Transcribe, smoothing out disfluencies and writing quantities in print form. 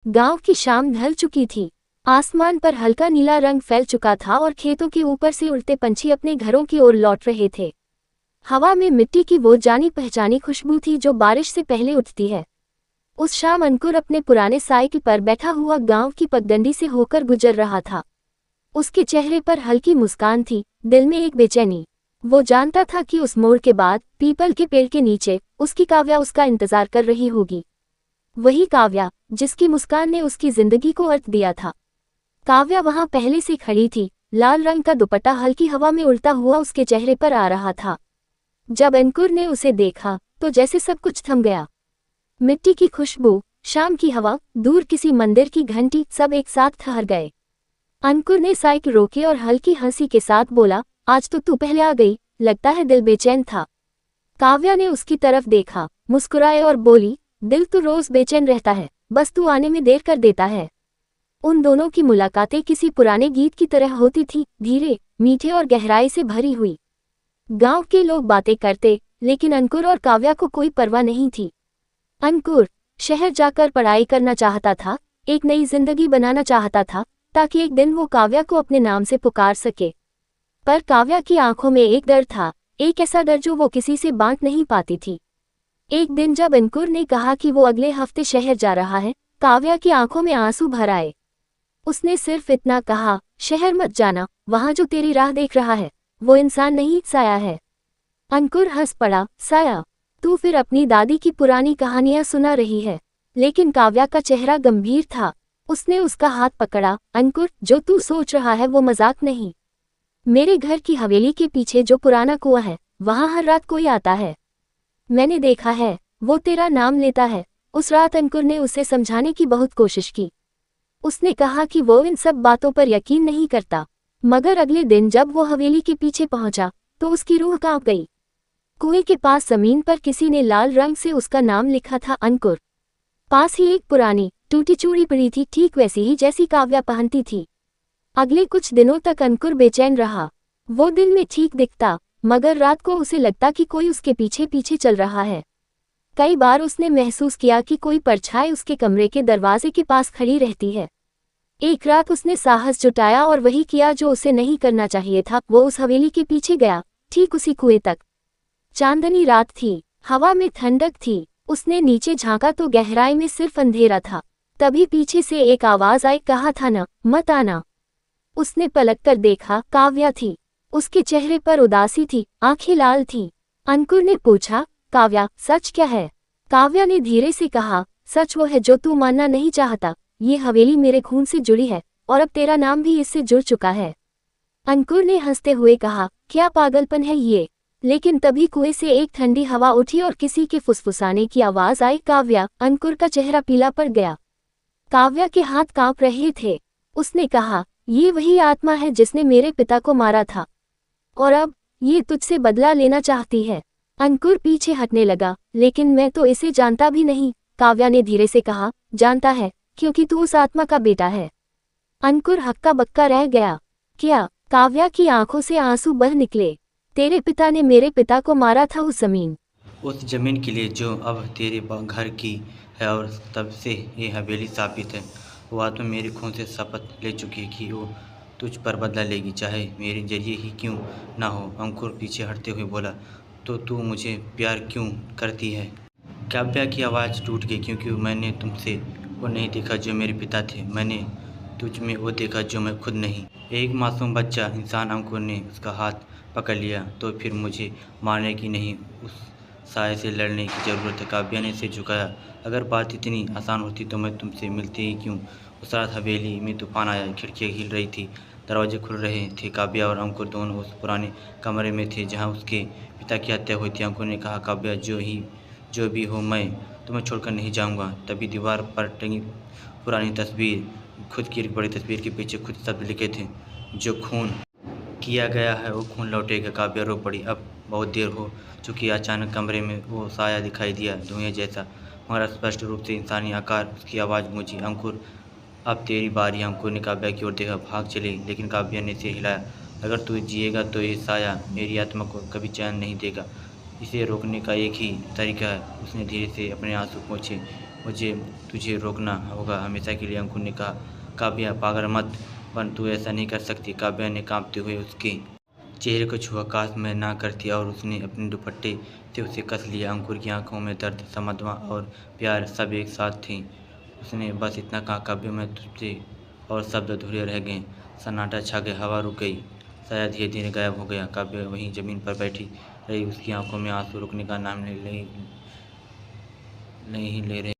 गांव की शाम ढल चुकी थी। आसमान पर हल्का नीला रंग फैल चुका था और खेतों के ऊपर से उड़ते पंछी अपने घरों की ओर लौट रहे थे। हवा में मिट्टी की वो जानी पहचानी खुशबू थी जो बारिश से पहले उठती है। उस शाम अंकुर अपने पुराने साइकिल पर बैठा हुआ गांव की पगडंडी से होकर गुजर रहा था। उसके चेहरे पर हल्की मुस्कान थी, दिल में एक बेचैनी। वो जानता था कि उस मोड़ के बाद पीपल के पेड़ के नीचे उसकी काव्या उसका इंतजार कर रही होगी। वही काव्या जिसकी मुस्कान ने उसकी जिंदगी को अर्थ दिया था। काव्या वहां पहले से खड़ी थी, लाल रंग का दुपट्टा हल्की हवा में उड़ता हुआ उसके चेहरे पर आ रहा था। जब अंकुर ने उसे देखा तो जैसे सब कुछ थम गया। मिट्टी की खुशबू, शाम की हवा, दूर किसी मंदिर की घंटी, सब एक साथ ठहर गए। अंकुर ने साइकिल रोकी और हल्की हंसी के साथ बोला, आज तो तू पहले आ गई, लगता है दिल बेचैन था। काव्या ने उसकी तरफ देखा, मुस्कुराए और बोली, दिल तो रोज बेचैन रहता है, बस तू आने में देर कर देता है। उन दोनों की मुलाकातें किसी पुराने गीत की तरह होती थी, धीरे, मीठे और गहराई से भरी हुई। गांव के लोग बातें करते, लेकिन अंकुर और काव्या को कोई परवाह नहीं थी। अंकुर शहर जाकर पढ़ाई करना चाहता था, एक नई जिंदगी बनाना चाहता था, ताकि एक दिन वो काव्या को अपने नाम से पुकार सके। पर काव्या की आंखों में एक डर था, एक ऐसा डर जो वो किसी से बांट नहीं पाती थी। एक दिन जब अंकुर ने कहा कि वो अगले हफ्ते शहर जा रहा है, काव्या की आंखों में आंसू भर आए। उसने सिर्फ इतना कहा, शहर मत जाना, वहां जो तेरी राह देख रहा है वो इंसान नहीं, साया है। अंकुर हंस पड़ा, साया? तू फिर अपनी दादी की पुरानी कहानियां सुना रही है? लेकिन काव्या का चेहरा गंभीर था। उसने उसका हाथ पकड़ा, अंकुर, जो तू सोच रहा है वो मजाक नहीं। मेरे घर की हवेली के पीछे जो पुराना कुआं है, वहां हर रात कोई आता है। मैंने देखा है, वो तेरा नाम लेता है। उस रात अंकुर ने उसे समझाने की बहुत कोशिश की। उसने कहा कि वो इन सब बातों पर यकीन नहीं करता, मगर अगले दिन जब वो हवेली के पीछे पहुंचा तो उसकी रूह कांप गई। कुएं के पास जमीन पर किसी ने लाल रंग से उसका नाम लिखा था, अंकुर। पास ही एक पुरानी टूटी चूड़ी पड़ी थी, ठीक वैसी ही जैसी काव्या पहनती थी। अगले कुछ दिनों तक अंकुर बेचैन रहा। वो दिन में ठीक दिखता, मगर रात को उसे लगता कि कोई उसके पीछे पीछे चल रहा है। कई बार उसने महसूस किया कि कोई परछाई उसके कमरे के दरवाजे के पास खड़ी रहती है। एक रात उसने साहस जुटाया और वही किया जो उसे नहीं करना चाहिए था। वो उस हवेली के पीछे गया, ठीक उसी कुएं तक। चांदनी रात थी, हवा में ठंडक थी। उसने नीचे झांका तो गहराई में सिर्फ अंधेरा था। तभी पीछे से एक आवाज आई, कहा था ना, मत आना। उसने पलटकर देखा, काव्या थी। उसके चेहरे पर उदासी थी, आंखें लाल थीं। अंकुर ने पूछा, काव्या, सच क्या है? काव्या ने धीरे से कहा, सच वो है जो तू मानना नहीं चाहता। ये हवेली मेरे खून से जुड़ी है और अब तेरा नाम भी इससे जुड़ चुका है। अंकुर ने हंसते हुए कहा, क्या पागलपन है ये? लेकिन तभी कुएं से एक ठंडी हवा उठी और किसी के फुसफुसाने की आवाज आई, काव्या। अंकुर का चेहरा पीला पड़ गया। काव्या के हाथ कांप रहे थे। उसने कहा, ये वही आत्मा है जिसने मेरे पिता को मारा था और अब ये तुझसे बदला लेना चाहती है। अंकुर पीछे हटने लगा, लेकिन मैं तो इसे जानता भी नहीं। काव्या ने धीरे से कहा, जानता है, क्योंकि तू उस आत्मा का बेटा है। अंकुर हक्का बक्का रह गया। क्या? काव्या की आंखों से आंसू बह निकले। तेरे पिता ने मेरे पिता को मारा था उस जमीन के लिए जो अब तेरे घर की है, और तब से ये हवेली साबित है। वो आत्मा मेरे खून से शपथ ले चुकी है कि वो तुझ पर बदला लेगी, चाहे मेरे जरिए ही क्यों ना हो। अंकुर पीछे हटते हुए बोला, तो तू मुझे प्यार क्यों करती है? काव्या की आवाज़ टूट गई, क्योंकि मैंने तुमसे वो नहीं देखा जो मेरे पिता थे, मैंने तुझ में वो देखा जो मैं खुद नहीं। एक मासूम बच्चा इंसान। अंकुर ने उसका हाथ पकड़ लिया, तो फिर मुझे मारने की नहीं, उस साए से लड़ने की ज़रूरत है। काव्या ने सिर झुकाया, अगर बात इतनी आसान होती तो मैं तुमसे मिलती ही क्यों? उस रात हवेली में तूफान आया, खिड़कियाँ हिल रही थी, दरवाजे खुल रहे थे। काव्या और अंकुर दोनों उस पुराने कमरे में थे जहाँ उसके पिता की हत्या हुई थी। अंकुर ने कहा, काव्या, जो भी हो, मैं तुम्हें छोड़कर नहीं जाऊँगा। तभी दीवार पर टंगी पुरानी तस्वीर, खुद की एक बड़ी तस्वीर के पीछे कुछ शब्द लिखे थे, जो खून किया गया है वो खून लौटेगा। काव्या रो पड़ी। अब बहुत देर हो चुकी। अचानक कमरे में वो साया दिखाई दिया, धुएं जैसा, मगर स्पष्ट रूप से इंसानी आकार। उसकी आवाज़ गूंजी, अंकुर, अब तेरी बारी। अंकुर ने काव्या की ओर देखा, भाग चले, लेकिन काव्या ने सिर हिलाया, अगर तू जिएगा तो ये साया मेरी आत्मा को कभी चैन नहीं देगा। इसे रोकने का एक ही तरीका है। उसने धीरे से अपने आंसू पोंछे, मुझे तुझे रोकना होगा हमेशा के लिए, अंकुर ने कहा। काव्या, पागल मत बन, तू ऐसा नहीं कर सकती। काव्या ने कांपते हुए उसके चेहरे को छुआ। काश मैं ना करती। और उसने अपने दुपट्टे से उसे कस लिया। अंकुर की आंखों में दर्द, समझदार और प्यार सब एक साथ थी। उसने बस इतना कहा, काव्या मैं तुझसे, और शब्द अधूरे रह गए। सन्नाटा छा गया, हवा रुक गई, साया धीरे धीरे गायब हो गया। काव्या वहीं जमीन पर बैठी रही, उसकी आंखों में आंसू रुकने का नाम नहीं ले रहे।